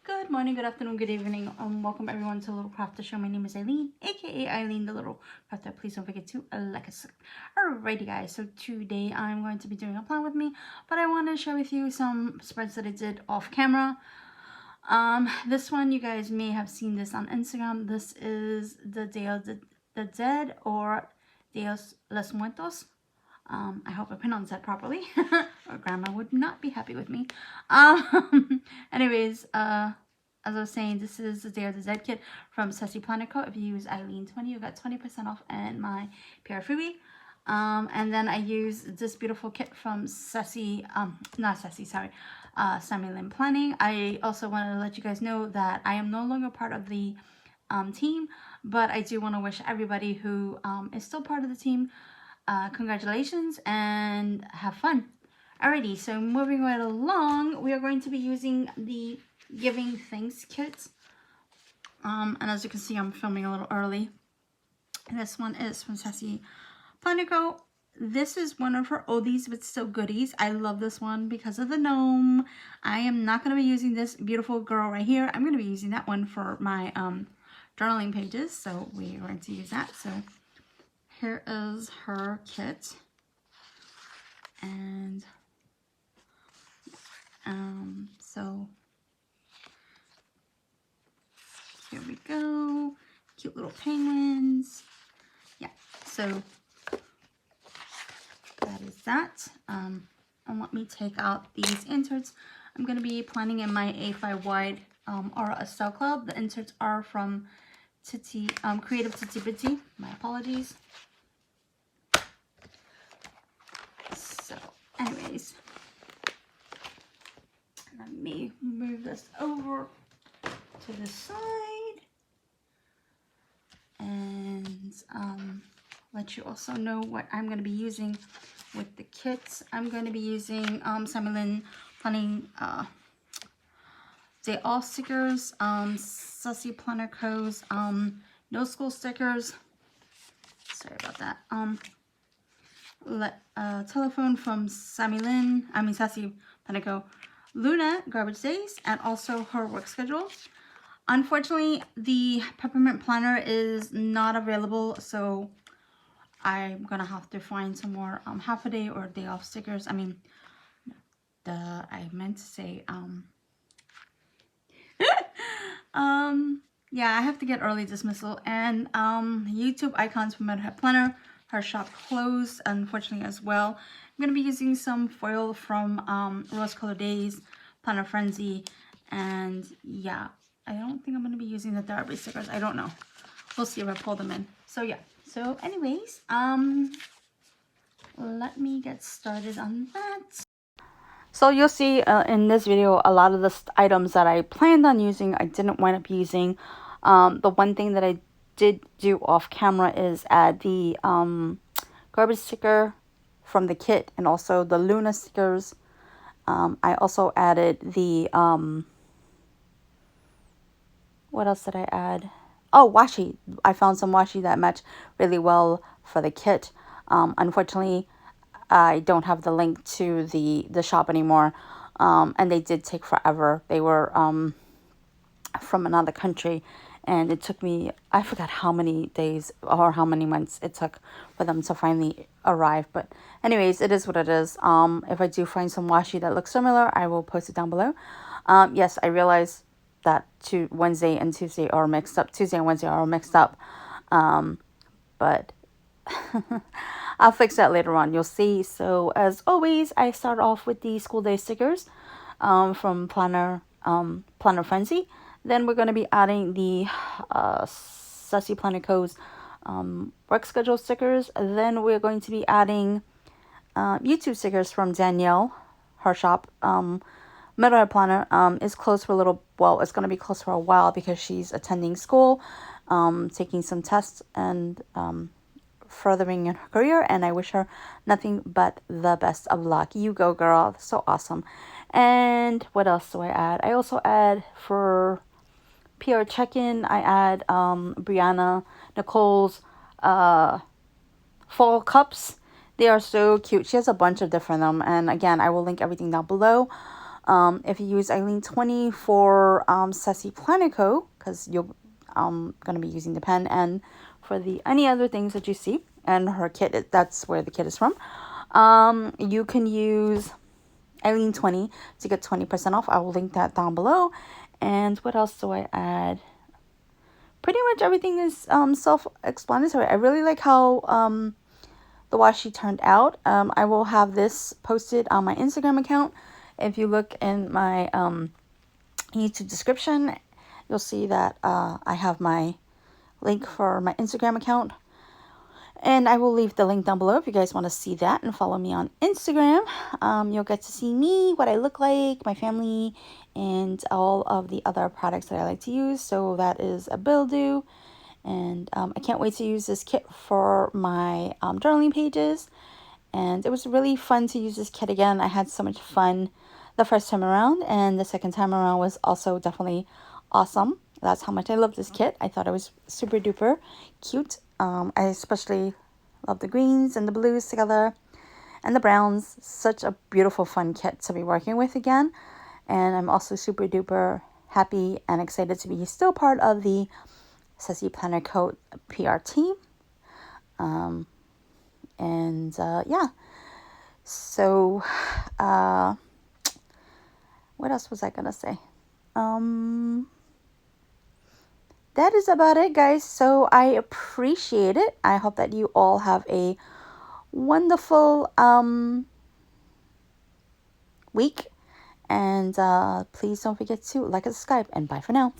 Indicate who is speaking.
Speaker 1: Good morning, good afternoon, good evening, welcome everyone to Little Crafter Show. My name is Eileen, aka Eileen the Little Crafter. Please don't forget to like us. Alrighty guys, so today I'm going to be doing a plan with me, but I want to share with you some spreads that I did off camera. This one, you guys may have seen this on Instagram. This is the Day of the Dead, or Dios los Muertos. I hope I pronounced that properly, or grandma would not be happy with me. Anyways, as I was saying, this is the Day of the Dead kit from Sassy Planner Co. If you use Eileen20, you got 20% off and my PR freebie. And then I use this beautiful kit from Sassy, Sammy Lynn Planning. I also wanted to let you guys know that I am no longer part of the team, but I do want to wish everybody who is still part of the team congratulations and have fun. Alrighty, so moving right along, we are going to be using the Giving Thanks kit. And as you can see, I'm filming a little early. This one is from Sassy Planner Co. This is one of her oldies but still goodies. I love this one because of the gnome. I am not going to be using this beautiful girl right here. I'm going to be using that one for my journaling pages. So we are going to use that. So here is her kit. And so here we go. Cute little penguins. Yeah, so that is that. And let me take out these inserts. I'm going to be planning in my A5 wide Aura Estelle Club. The inserts are from Creative Titty Bitty. My apologies. So, anyways, let me move this over to the side and let you also know what I'm going to be using with the kits. I'm going to be using Sammy Lynn Planning Day Off stickers, Sassy Planner Co.'s No School stickers. Sorry about that. Telephone from Sassy Planner Co. Luna Garbage Days, and also her work schedule. Unfortunately, the peppermint planner is not available, so I'm gonna have to find some more half a day or day off stickers. I mean, I meant to say yeah, I have to get early dismissal. And YouTube icons from Metalhead Planner. Her shop closed, unfortunately, as well. I'm going to be using some foil from Rose Color Days, Planner Frenzy, and yeah, I don't think I'm going to be using the Therapy stickers. I don't know. We'll see if I pull them in. So yeah. So anyways, let me get started on that. So you'll see in this video, a lot of the items that I planned on using, I didn't wind up using. The one thing that I did do off camera is add the garbage sticker from the kit and also the Luna stickers. I also added the, what else did I add? Oh, washi. I found some washi that match really well for the kit. Unfortunately, I don't have the link to the shop anymore. And they did take forever. They were from another country. And it took me, I forgot how many days or how many months it took for them to finally arrive. But anyways, it is what it is. If I do find some washi that looks similar, I will post it down below. Yes, I realize that Wednesday and Tuesday are mixed up. Tuesday and Wednesday are mixed up. But I'll fix that later on. You'll see. So as always, I start off with the school day stickers from Planner Frenzy. Then we're going to be adding the Sassy Planner Co.'s work schedule stickers. Then we're going to be adding YouTube stickers from Danielle, her shop. Metalhead Planner is closed for a little, well, it's going to be closed for a while because she's attending school, taking some tests and furthering in her career, and I wish her nothing but the best of luck. You go, girl. So awesome. And what else do I add? I also add for PR check-in, I add Brianna Nicole's fall cups. They are so cute. She has a bunch of different them, and again, I will link everything down below. If you use Eileen 20 for Sassy Planico, because you're going to be using the pen, and for the any other things that you see, and her kit, that's where the kit is from, you can use Eileen 20 to get 20% off. I will link that down below. And what else do I add? Pretty much everything is self-explanatory. I really like how the washi turned out. I will have this posted on my Instagram account. If you look in my YouTube description, you'll see that I have my link for my Instagram account. And I will leave the link down below if you guys want to see that and follow me on Instagram. You'll get to see me, what I look like, my family, and all of the other products that I like to use. So that is a build-do. And I can't wait to use this kit for my journaling pages. And it was really fun to use this kit again. I had so much fun the first time around, and the second time around was also definitely awesome. That's how much I love this kit. I thought it was super duper cute. I especially love the greens and the blues together and the browns. Such a beautiful fun kit to be working with again. And I'm also super duper happy and excited to be still part of the Sassy Planner Coat PR team. Yeah. So, what else was I gonna say? That is about it, guys. So I appreciate it. I hope that you all have a wonderful week. And please don't forget to like and subscribe. And bye for now.